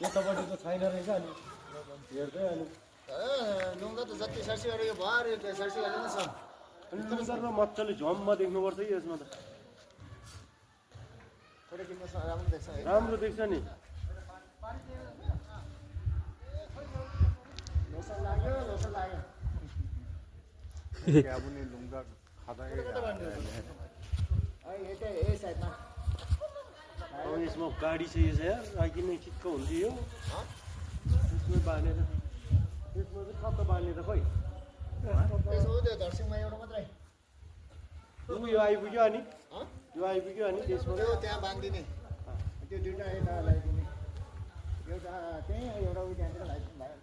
यतापट्टि त छैन रहेछ अनि हेर्दै अनि लुङ्गा त जति सर्सी गरेको भयो अरे सर्सी गरेको छ अनि लुगामा मजाले झम्मा देख्नुपर्छ है यसमा त थोरै किन्न राम्रो देख्छ है राम्रो देख्छ नि लोसन लाग्यो क्या पनि लुङ्गा खाँदै यतै ए साइडमा अब यसमा गाडी छ यो चाहिँ यार किन ठिक्क हुन्छ यो यसमा बाँधेर यसमा चाहिँ कता बाँध्ने त खै त्यसो हो त्यो धर्सिङमा एउटा मात्रै यो आइपुग्यो अनि यो आइपुग्यो अनि त्यसमा त्यो त्यहाँ बाँधिदिने त्यो दुइटा यता लगाइदिने एउटा त्यहीँ एउटा उयो त्यहाँतिर लगाइदिनु भयो